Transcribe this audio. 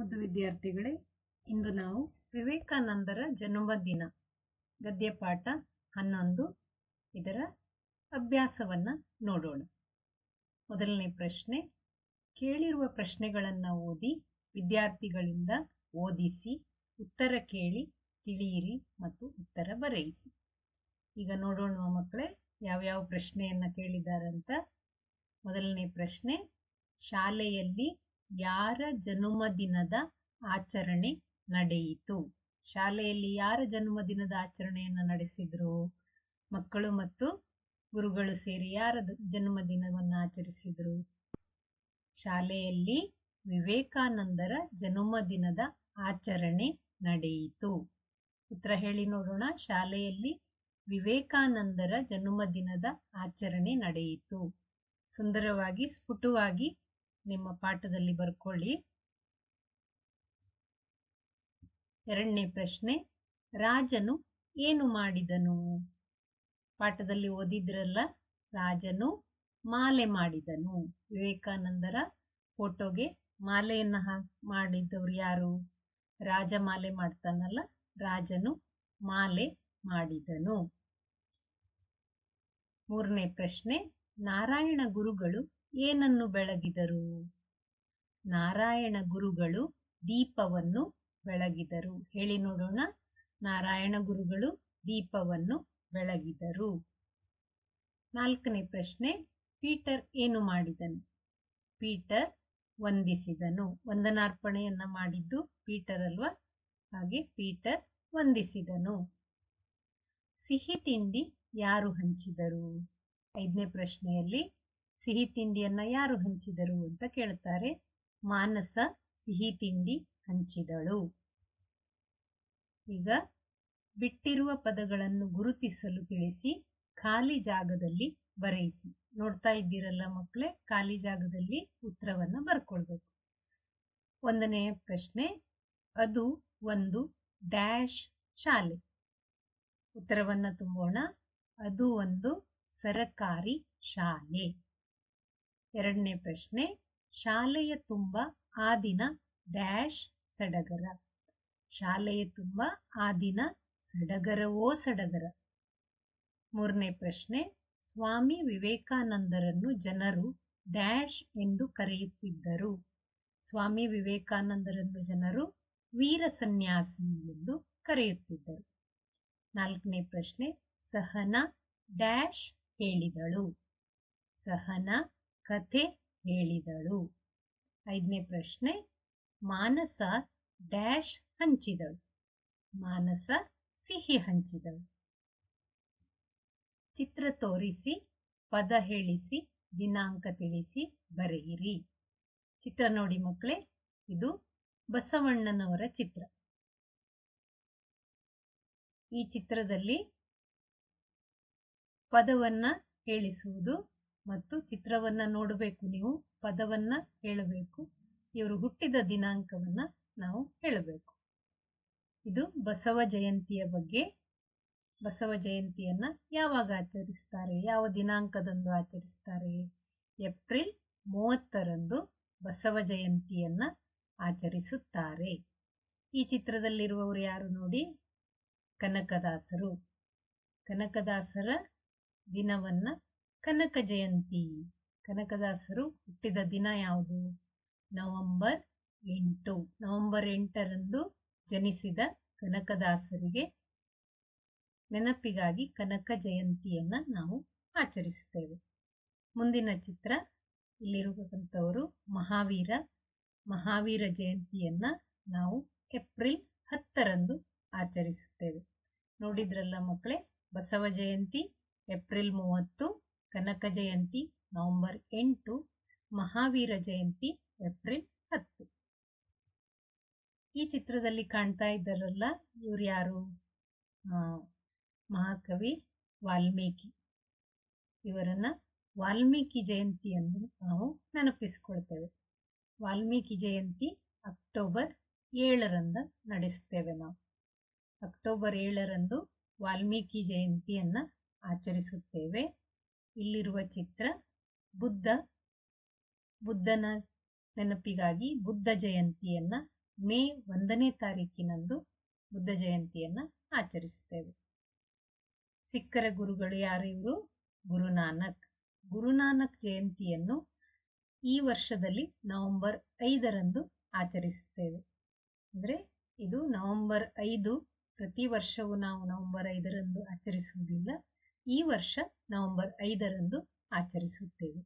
ಮುದ್ದು ವಿದ್ಯಾರ್ಥಿಗಳೇ, ಇಂದು ನಾವು ವಿವೇಕಾನಂದರ ಜನ್ಮದಿನ ಗದ್ಯಪಾಠ 11 ಇದರ ಅಭ್ಯಾಸವನ್ನ ನೋಡೋಣ. ಮೊದಲನೇ ಪ್ರಶ್ನೆ, ಕೇಳಿರುವ ಪ್ರಶ್ನೆಗಳನ್ನು ಓದಿ ವಿದ್ಯಾರ್ಥಿಗಳಿಂದ ಓದಿಸಿ ಉತ್ತರ ಕೇಳಿ ತಿಳಿಯಿರಿ ಮತ್ತು ಉತ್ತರ ಬರೆಯಿಸಿ. ಈಗ ನೋಡೋಣ ಮಕ್ಕಳೇ, ಯಾವ್ಯಾವ ಪ್ರಶ್ನೆಯನ್ನ ಕೇಳಿದಾರಂತ. ಮೊದಲನೇ ಪ್ರಶ್ನೆ, ಶಾಲೆಯಲ್ಲಿ ಯಾರ ಜನ್ಮದಿನದ ಆಚರಣೆ ನಡೆಯಿತು? ಶಾಲೆಯಲ್ಲಿ ಯಾರ ಜನ್ಮದಿನದ ಆಚರಣೆಯನ್ನು ನಡೆಸಿದ್ರು? ಮಕ್ಕಳು ಮತ್ತು ಗುರುಗಳು ಸೇರಿ ಯಾರ ಜನ್ಮದಿನವನ್ನು ಆಚರಿಸಿದ್ರು? ಶಾಲೆಯಲ್ಲಿ ವಿವೇಕಾನಂದರ ಜನ್ಮದಿನದ ಆಚರಣೆ ನಡೆಯಿತು. ಉತ್ತರ ಹೇಳಿ ನೋಡೋಣ. ಶಾಲೆಯಲ್ಲಿ ವಿವೇಕಾನಂದರ ಜನ್ಮದಿನದ ಆಚರಣೆ ನಡೆಯಿತು. ಸುಂದರವಾಗಿ ಸ್ಫುಟವಾಗಿ ನಿಮ್ಮ ಪಾಠದಲ್ಲಿ ಬರ್ಕೊಳ್ಳಿ. ಎರಡನೇ ಪ್ರಶ್ನೆ, ರಾಜನು ಏನು ಮಾಡಿದನು? ಪಾಠದಲ್ಲಿ ಓದಿದ್ರಲ್ಲ, ರಾಜನು ಮಾಲೆ ಮಾಡಿದನು. ವಿವೇಕಾನಂದರ ಫೋಟೋಗೆ ಮಾಲೆಯನ್ನ ಮಾಡಿದವರು ಯಾರು? ರಾಜ ಮಾಲೆ ಮಾಡ್ತಾನಲ್ಲ, ರಾಜನು ಮಾಲೆ ಮಾಡಿದನು. ಮೂರನೇ ಪ್ರಶ್ನೆ, ನಾರಾಯಣ ಗುರುಗಳು ಏನನ್ನು ಬೆಳಗಿದರು? ನಾರಾಯಣ ಗುರುಗಳು ದೀಪವನ್ನು ಬೆಳಗಿದರು. ಹೇಳಿ ನೋಡೋಣ. ನಾರಾಯಣ ಗುರುಗಳು ದೀಪವನ್ನು ಬೆಳಗಿದರು. ನಾಲ್ಕನೇ ಪ್ರಶ್ನೆ, ಪೀಟರ್ ಏನು ಮಾಡಿದನು? ಪೀಟರ್ ವಂದಿಸಿದನು. ವಂದನಾರ್ಪಣೆಯನ್ನ ಮಾಡಿದ್ದು ಪೀಟರ್ ಅಲ್ವಾ? ಹಾಗೆ ಪೀಟರ್ ವಂದಿಸಿದನು. ಸಿಹಿ ತಿಂಡಿ ಯಾರು ಹಂಚಿದರು? ಐದನೇ ಪ್ರಶ್ನೆಯಲ್ಲಿ ಸಿಹಿ ತಿಂಡಿಯನ್ನ ಯಾರು ಹಂಚಿದರು ಅಂತ ಕೇಳ್ತಾರೆ. ಮಾನಸ ಸಿಹಿ ತಿಂಡಿ ಹಂಚಿದಳು. ಈಗ ಬಿಟ್ಟಿರುವ ಪದಗಳನ್ನು ಗುರುತಿಸಲು ತಿಳಿಸಿ ಖಾಲಿ ಜಾಗದಲ್ಲಿ ಬರೆಯಿಸಿ. ನೋಡ್ತಾ ಇದ್ದೀರಲ್ಲ ಮಕ್ಕಳೇ, ಖಾಲಿ ಜಾಗದಲ್ಲಿ ಉತ್ತರವನ್ನ ಬರ್ಕೊಳ್ಬೇಕು. ಒಂದನೇ ಪ್ರಶ್ನೆ, ಅದು ಒಂದು ಡ್ಯಾಶ್ ಶಾಲೆ. ಉತ್ತರವನ್ನ ತುಂಬೋಣ. ಅದು ಒಂದು ಸರಕಾರಿ ಶಾಲೆ. ಎರಡನೇ ಪ್ರಶ್ನೆ, ಶಾಲೆಯ ತುಂಬ ಆ ದಿನ ಡ್ಯಾಶ್ ಸಡಗರ. ಶಾಲೆಯ ತುಂಬ ಆ ದಿನ ಸಡಗರವೋ ಸಡಗರ. ಮೂರನೇ ಪ್ರಶ್ನೆ, ಸ್ವಾಮಿ ವಿವೇಕಾನಂದರನ್ನು ಜನರು ಡ್ಯಾಶ್ ಎಂದು ಕರೆಯುತ್ತಿದ್ದರು. ಸ್ವಾಮಿ ವಿವೇಕಾನಂದರನ್ನು ಜನರು ವೀರ ಸನ್ಯಾಸಿ ಎಂದು ಕರೆಯುತ್ತಿದ್ದರು. ನಾಲ್ಕನೇ ಪ್ರಶ್ನೆ, ಸಹನ ಡ್ಯಾಶ್ ಹೇಳಿದಳು. ಸಹನ ಕಥೆ ಹೇಳಿದಳು. ಐದನೇ ಪ್ರಶ್ನೆ, ಮಾನಸ ಡ್ಯಾಶ್ ಹಂಚಿದಳು. ಮಾನಸ ಸಿಹಿ ಹಂಚಿದಳು. ಚಿತ್ರ ತೋರಿಸಿ ಪದ ಹೇಳಿಸಿ ದಿನಾಂಕ ತಿಳಿಸಿ ಬರೆಯಿರಿ. ಚಿತ್ರ ನೋಡಿ ಮಕ್ಕಳೇ, ಇದು ಬಸವಣ್ಣನವರ ಚಿತ್ರ. ಈ ಚಿತ್ರದಲ್ಲಿ ಪದವನ್ನ ಹೇಳಿಸುವುದು ಮತ್ತು ಚಿತ್ರವನ್ನ ನೋಡಬೇಕು. ನೀವು ಪದವನ್ನ ಹೇಳಬೇಕು. ಇವರು ಹುಟ್ಟಿದ ದಿನಾಂಕವನ್ನ ನಾವು ಹೇಳಬೇಕು. ಇದು ಬಸವ ಜಯಂತಿಯ ಬಗ್ಗೆ. ಬಸವ ಜಯಂತಿಯನ್ನ ಯಾವಾಗ ಆಚರಿಸ್ತಾರೆ? ಯಾವ ದಿನಾಂಕದಂದು ಆಚರಿಸ್ತಾರೆ? ಏಪ್ರಿಲ್ 30ರಂದು ಬಸವ ಜಯಂತಿಯನ್ನ ಆಚರಿಸುತ್ತಾರೆ. ಈ ಚಿತ್ರದಲ್ಲಿರುವವರು ಯಾರು ನೋಡಿ? ಕನಕದಾಸರು. ಕನಕದಾಸರ ದಿನವನ್ನ ಕನಕ ಜಯಂತಿ. ಕನಕದಾಸರು ಹುಟ್ಟಿದ ದಿನ ಯಾವುದು? ನವೆಂಬರ್ 8. ನವೆಂಬರ್ 8ರಂದು ಜನಿಸಿದ ಕನಕದಾಸರಿಗೆ ನೆನಪಿಗಾಗಿ ಕನಕ ಜಯಂತಿಯನ್ನ ನಾವು ಆಚರಿಸ್ತೇವೆ. ಮುಂದಿನ ಚಿತ್ರ, ಇಲ್ಲಿರುವಂಥವರು ಮಹಾವೀರ. ಮಹಾವೀರ ಜಯಂತಿಯನ್ನ ನಾವು ಏಪ್ರಿಲ್ 10ರಂದು ಆಚರಿಸುತ್ತೇವೆ. ನೋಡಿದ್ರಲ್ಲ ಮಕ್ಕಳೇ, Basava Jayanti April 30, Kanaka Jayanti November 8, Mahavir Jayanti April 10. ಈ ಚಿತ್ರದಲ್ಲಿ ಕಾಣ್ತಾ ಇದ್ದಾರಲ್ಲ, ಇವ್ರು ಯಾರು? ಮಹಾಕವಿ ವಾಲ್ಮೀಕಿ. ಇವರನ್ನ ವಾಲ್ಮೀಕಿ ಜಯಂತಿಯನ್ನು ನಾವು ನೆನಪಿಸಿಕೊಳ್ತೇವೆ. ವಾಲ್ಮೀಕಿ ಜಯಂತಿ ಅಕ್ಟೋಬರ್ 7ರಂದು ನಡೆಸ್ತೇವೆ ನಾವು. ಅಕ್ಟೋಬರ್ 7ರಂದು ವಾಲ್ಮೀಕಿ ಜಯಂತಿಯನ್ನ ಆಚರಿಸುತ್ತೇವೆ. ಇಲ್ಲಿರುವ ಚಿತ್ರ ಬುದ್ಧನ ನೆನಪಿಗಾಗಿ ಬುದ್ಧ ಜಯಂತಿಯನ್ನ ಮೇ 1ನೇ ತಾರೀಕಿನಂದು ಬುದ್ಧ ಜಯಂತಿಯನ್ನು ಆಚರಿಸ್ತೇವೆ. ಸಿಖ್ಖರ ಗುರುಗಳು ಯಾರು? ಇವರು ಗುರುನಾನಕ್. ಗುರುನಾನಕ್ ಜಯಂತಿಯನ್ನು ಈ ವರ್ಷದಲ್ಲಿ ನವೆಂಬರ್ 5ರಂದು ಆಚರಿಸುತ್ತೇವೆ. ಅಂದರೆ ಇದು ನವೆಂಬರ್ 5, ಪ್ರತಿ ವರ್ಷವೂ ನಾವು ನವೆಂಬರ್ 5ರಂದು ಆಚರಿಸುವುದಿಲ್ಲ. ಈ ವರ್ಷ ನವೆಂಬರ್ 5ರಂದು ಆಚರಿಸುತ್ತೇವೆ.